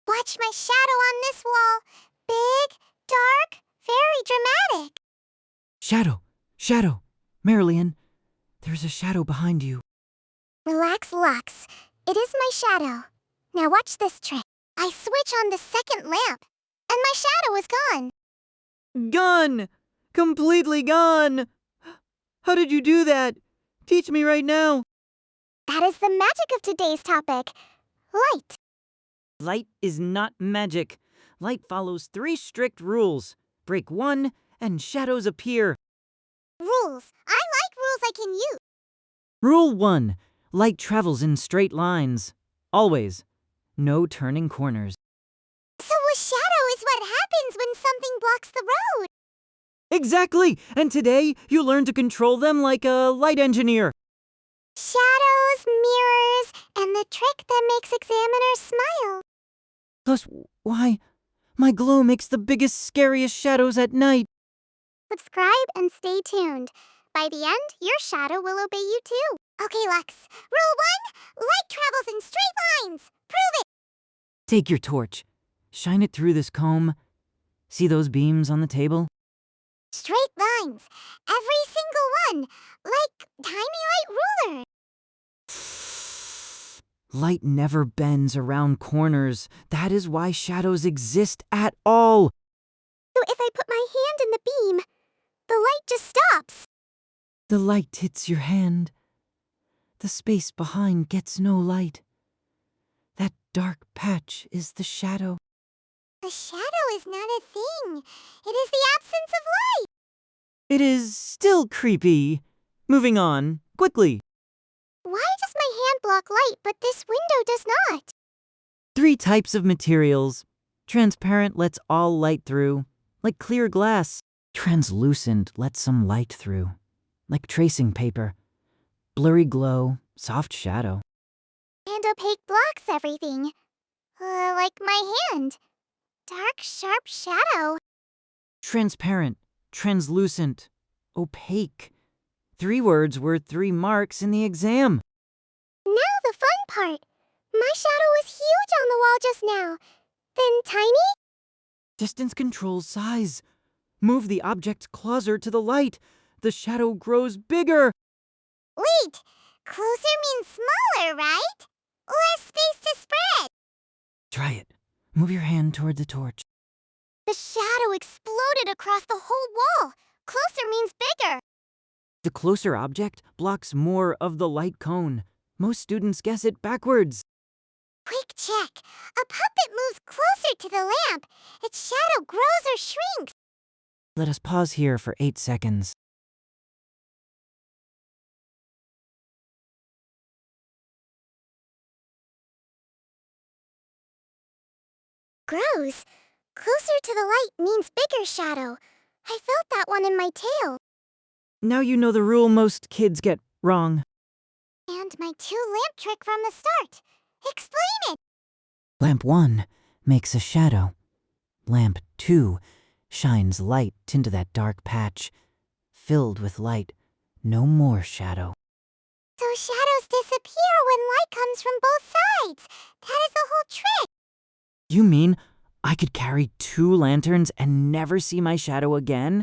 Watch my shadow on this wall. Big, dark, very dramatic. Shadow. Merlion, there's a shadow behind you. Relax, Lux. It is my shadow. Now watch this trick. I switch on the second lamp, and my shadow is gone. Gone! Completely gone! How did you do that? Teach me right now. That is the magic of today's topic. Light. Light is not magic. Light follows 3 strict rules. Break 1, and shadows appear. Rules. I like rules I can use. Rule 1. Light travels in straight lines. Always. No turning corners. So a shadow is what happens when something blocks the road. Exactly! And today, you learn to control them like a light engineer. Shadows, mirrors, and the trick that makes examiners smile. Plus, why? My glow makes the biggest, scariest shadows at night. Subscribe and stay tuned. By the end, your shadow will obey you too. Okay, Lux. Rule 1, light travels in straight lines. Prove it. Take your torch. Shine it through this comb. See those beams on the table? Straight lines. Every single one. Like tiny light rulers. Light never bends around corners. That is why shadows exist at all. So if I put my hand in the beam, the light just stops. The light hits your hand. The space behind gets no light. That dark patch is the shadow. A shadow is not a thing. It is the absence of light. It is still creepy. Moving on, quickly. Why does my hand block light, but this window does not? 3 types of materials. Transparent lets all light through, like clear glass. Translucent lets some light through, like tracing paper. Blurry glow, soft shadow. And opaque blocks everything. Like my hand. Dark, sharp shadow. Transparent, translucent, opaque. 3 words worth 3 marks in the exam. Now the fun part. My shadow was huge on the wall just now. Then tiny? Distance controls size. Move the object closer to the light. The shadow grows bigger. Wait, closer means smaller, right? Less space to spread. Try it. Move your hand toward the torch. The shadow exploded across the whole wall. Closer means bigger. The closer object blocks more of the light cone. Most students guess it backwards. Quick check. A puppet moves closer to the lamp. Its shadow grows or shrinks. Let us pause here for 8 seconds. Grows. Closer to the light means bigger shadow. I felt that one in my tail. Now you know the rule most kids get wrong. And my 2-lamp trick from the start. Explain it. Lamp 1 makes a shadow. Lamp 2 shines light into that dark patch. Filled with light, no more shadow. So shadows disappear when light comes from both sides. That is the whole trick. You mean I could carry 2 lanterns and never see my shadow again?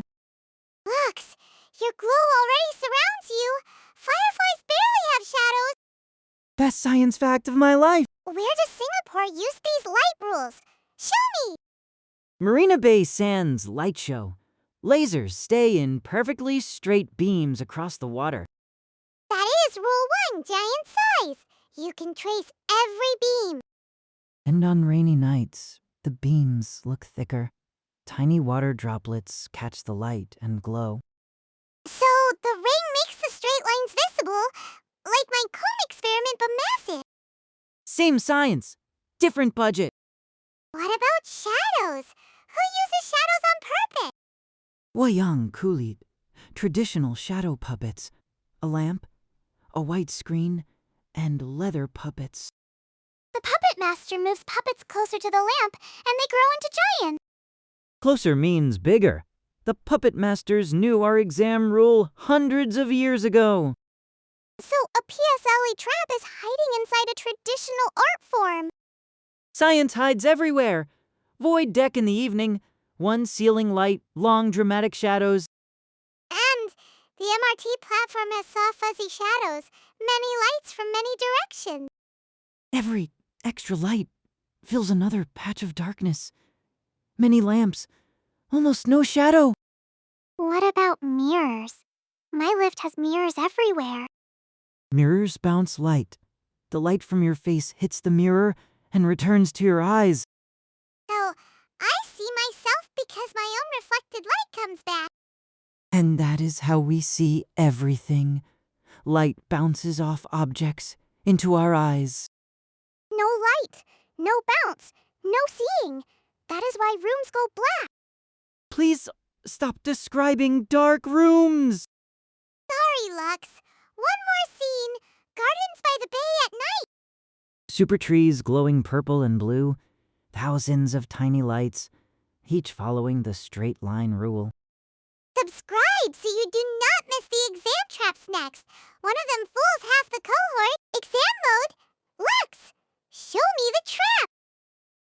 Lux, your glow already surrounds you. Fireflies barely have shadows. Best science fact of my life. Where does Singapore use these light rules? Show me. Marina Bay Sands Light Show. Lasers stay in perfectly straight beams across the water. That is rule 1, giant size. You can trace every beam. And on rainy nights, the beams look thicker. Tiny water droplets catch the light and glow. So the rain makes the straight lines visible, like my comb experiment but massive. Same science, different budget. What about shadows? Who uses shadows on purpose? Wayang Kulit, traditional shadow puppets. A lamp, a white screen, and leather puppets. The puppet master moves puppets closer to the lamp, and they grow into giants. Closer means bigger. The puppet masters knew our exam rule hundreds of years ago. So a PSLE trap is hiding inside a traditional art form. Science hides everywhere. Void deck in the evening, one ceiling light, long dramatic shadows. And the MRT platform has soft fuzzy shadows, many lights from many directions. Every extra light fills another patch of darkness. Many lamps, almost no shadow. What about mirrors? My lift has mirrors everywhere. Mirrors bounce light. The light from your face hits the mirror and returns to your eyes. So I see myself because my own reflected light comes back. And that is how we see everything. Light bounces off objects into our eyes. No light, no bounce, no seeing. That is why rooms go black. Please stop describing dark rooms. Sorry, Lux. One more scene. Gardens by the bay at night. Super trees glowing purple and blue. Thousands of tiny lights, each following the straight line rule. Subscribe so you do not miss the exam traps next. One of them fools half the cohort. Exam mode. Lux, show me the trap.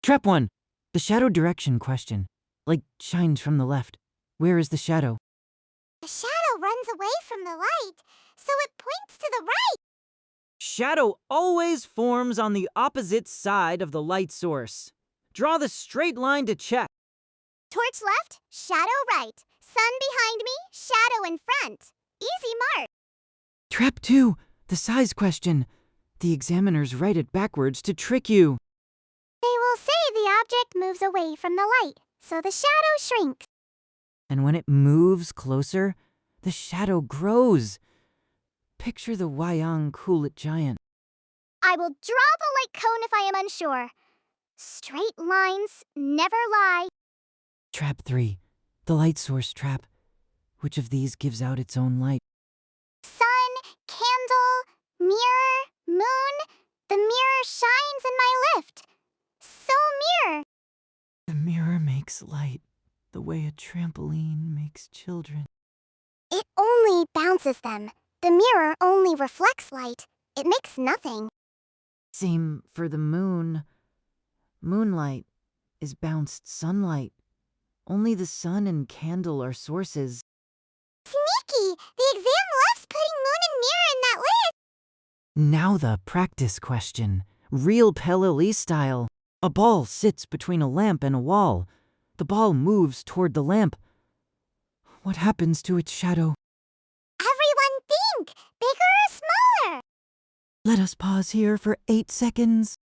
Trap 1. The shadow direction question. Like shines from the left. Where is the shadow? The shadow runs away from the light, so it points to the right. Shadow always forms on the opposite side of the light source. Draw the straight line to check. Torch left, shadow right. Sun behind me, shadow in front. Easy mark. Trap 2. The size question. The examiners write it backwards to trick you. They will say the object moves away from the light, so the shadow shrinks. And when it moves closer, the shadow grows. Picture the Wayang Kulit giant. I will draw the light cone if I am unsure. Straight lines never lie. Trap 3. The light source trap. Which of these gives out its own light? Sun, candle, mirror, moon. The mirror shines in my lift. So mirror. The mirror makes light, the way a trampoline makes children. It only bounces them. The mirror only reflects light. It makes nothing. Same for the moon. Moonlight is bounced sunlight. Only the sun and candle are sources. Sneaky! The exam loves putting moon and mirror in that list. Now the practice question. Real PSLE style. A ball sits between a lamp and a wall. The ball moves toward the lamp. What happens to its shadow? Everyone think! Bigger or smaller? Let us pause here for 8 seconds.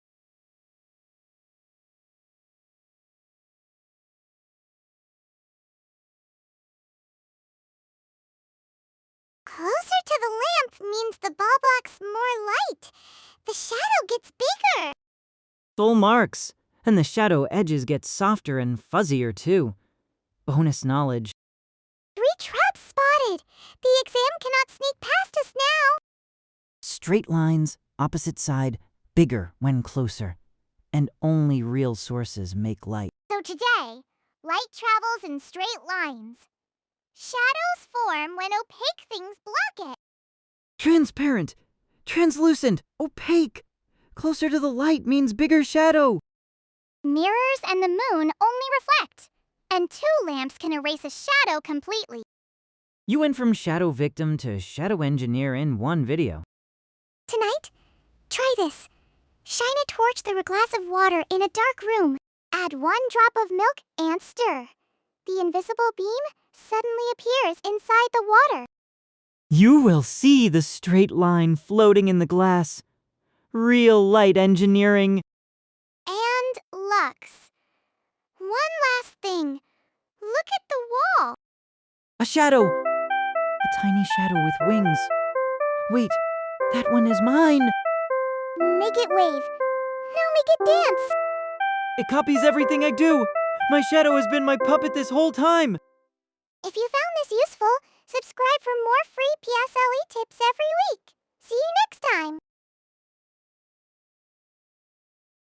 Closer to the lamp means the ball blocks more light. The shadow gets bigger. Full marks. And the shadow edges get softer and fuzzier too. Bonus knowledge. 3 traps spotted. The exam cannot sneak past us now. Straight lines, opposite side, bigger when closer. And only real sources make light. So today, light travels in straight lines. Shadows form when opaque things block it. Transparent, translucent, opaque. Closer to the light means bigger shadow. Mirrors and the moon only reflect, and 2 lamps can erase a shadow completely. You went from shadow victim to shadow engineer in one video. Tonight, try this. Shine a torch through a glass of water in a dark room. Add 1 drop of milk and stir. The invisible beam suddenly appears inside the water. You will see the straight line floating in the glass. Real light engineering. And Lux. One last thing. Look at the wall. A shadow. A tiny shadow with wings. Wait, that one is mine. Make it wave. Now make it dance. It copies everything I do. My shadow has been my puppet this whole time. If you found this useful, subscribe for more free PSLE tips every week. See you next time.